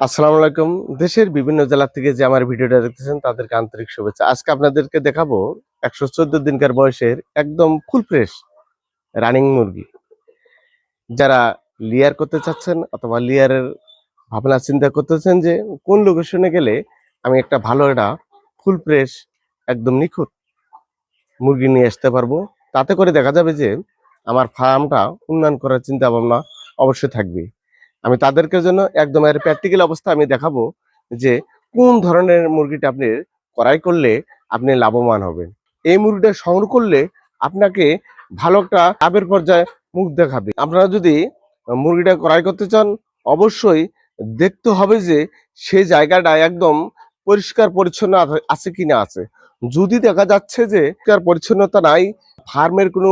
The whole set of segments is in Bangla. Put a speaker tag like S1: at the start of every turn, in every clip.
S1: আসসালামু আলাইকুম। দেশের বিভিন্ন জেলা থেকে যে আমার ভিডিওটা দেখতেছেন তাদেরকে আন্তরিক শুভেচ্ছা। আজকে আপনাদেরকে দেখাবো ১১৪ দিনকার বয়সের একদম ফুল ফ্রেশ রানিং মুরগি। যারা লেয়ার করতে চাচ্ছেন অথবা লেয়ারের ভাবনা চিন্তা করতেছেন যে কোন লোকেশনে গেলে আমি একটা ভালো একটা ফুল ফ্রেশ একদম নিখুঁত মুরগি নিয়ে আসতে পারবো। তাতে করে দেখা যাবে যে আমার ফার্মটা উন্নয়ন করার চিন্তা ভাবনা অবশ্যই থাকবে। আমি তাদেরকে জন্য একদম এর প্র্যাকটিক্যাল অবস্থা আমি দেখাবো যে কোন ধরনের মুরগিটা আপনি ক্রয় করলে আপনি লাভবান হবেন। এই মুরগিটা সংগ্রহ করলে আপনাকে ভালো একটা লাভের পর্যায়ে মুখ দেখাবে। আপনারা যদি মুরগিটা ক্রয় করতে চান অবশ্যই দেখতে হবে যে সেই জায়গাটা একদম পরিষ্কার পরিচ্ছন্ন আছে কিনা আছে। যদি দেখা যাচ্ছে যে পরিষ্কার পরিচ্ছন্নতা নাই, ফার্মের কোনো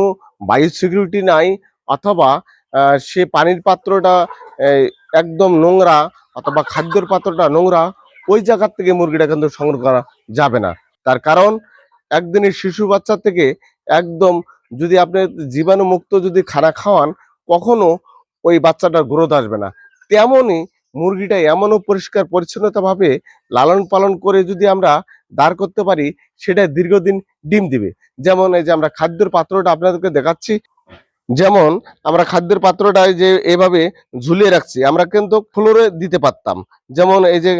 S1: বায়োসিকিউরিটি নাই অথবা সে পানির পাত্রটা এই একদম নোংরা অথবা খাদ্যের পাত্রটা নোংরা, ওই জায়গা থেকে মুরগিটা কিন্তু সংগ্রহ করা যাবে না। তার কারণ একদিনের শিশু বাচ্চা থেকে একদম যদি আপনি জীবাণুমুক্ত যদি খানা খাওয়ান, কখনো ওই বাচ্চাটার গ্রোথ আসবে না। তেমনই মুরগিটা এমনও পরিষ্কার পরিচ্ছন্নতাভাবে লালন পালন করে যদি আমরা দাঁড় করতে পারি, সেটা দীর্ঘদিন ডিম দিবে। যেমন এই যে আমরা খাদ্যের পাত্রটা আপনাদেরকে দেখাচ্ছি, যেমন আমরা খাদ্যের পাত্রটায় যে এভাবে ঝুলিয়ে রাখছি, আমরা কিন্তু ফ্লোরে দিতে পারতাম। যেমন এই যে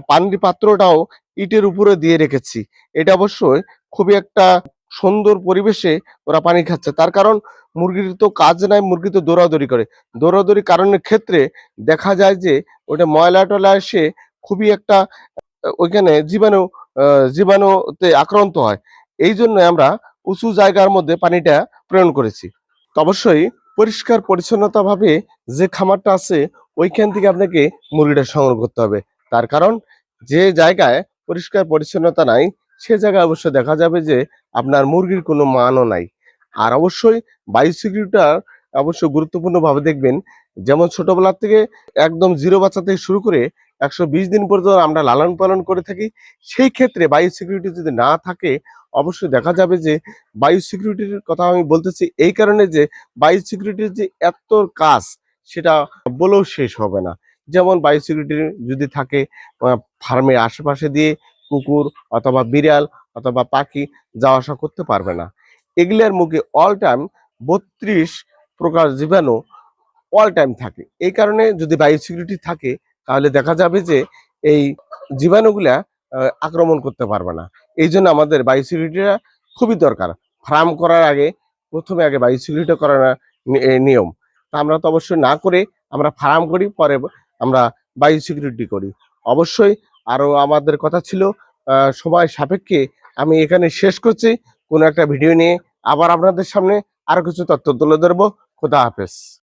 S1: পানির পাত্রটাও ইটের উপরে দিয়ে রেখেছি। এটা অবশ্যই খুবই একটা সুন্দর পরিবেশে ওরা পানি খাচ্ছে। তার কারণ মুরগির তো কাজ নাই, মুরগি তো দৌড়াদৌড়ি করে। দৌড়াদৌড়ি কারণের ক্ষেত্রে দেখা যায় যে ওটা ময়লা-টয়লা এসে খুবই একটা ওইখানে জীবাণুতে আক্রান্ত হয়। এইজন্য আমরা উঁচু জায়গার মধ্যে পানিটা প্রেরণ করেছি। তো অবশ্যই পরিষ্কার পরিচ্ছন্নতাভাবে যে খামারটা আছে ওইখান থেকে আপনাকে মুরগিটা সংগ্রহ করতে হবে। তার কারণ যে জায়গায় পরিষ্কার পরিচ্ছন্নতা নাই, সে জায়গায় অবশ্যই দেখা যাবে যে আপনার মুরগির কোনো মানও নাই। আর অবশ্যই বায়োসিকিউরিটিটা অবশ্যই গুরুত্বপূর্ণভাবে দেখবেন। যেমন ছোটবেলা থেকে একদম 0 বাচ্চা থেকে শুরু করে ১২০ দিন পর্যন্ত আমরা লালন পালন করে থাকি। সেই ক্ষেত্রে বায়োসিকিউরিটি যদি না থাকে, অবশ্যই দেখা যাবে যে বায়োসিকিউরিটির কথা আমি বলতেছি এই কারণে যে বায়োসিকিউরিটির যে এত কাজ সেটা বলেও শেষ হবে না। যেমন বায়োসিকিউরিটি যদি থাকে ফার্মের আশেপাশে দিয়ে কুকুর অথবা বিড়াল অথবা পাখি যাওয়া আসা করতে পারবে না। এগুলার মুখে অল টাইম ৩২ প্রকার জীবাণু অল টাইম থাকে। এই কারণে যদি বায়োসিকিউরিটি থাকে তাহলে দেখা যাবে যে এই জীবাণুগুলা আক্রমণ করতে পারবে না। এইজন্য আমাদের বায়োসিকিউরিটিটা খুবই দরকার। ফার্ম করার আগে ১ম এ আগে বায়োসিকিউরিটি করা নিয়ম। তা আমরা তো অবশ্যই না করে আমরা ফার্ম করি, পরে আমরা বায়োসিকিউরিটি করি। অবশ্যই আরো আমাদের কথা ছিল সময় সাপেক্ষে আমি এখানে শেষ করছি। কোনো একটা ভিডিও নিয়ে আবার আপনাদের সামনে আরো কিছু তথ্য তুলে ধরবো। খোদা হাফেজ।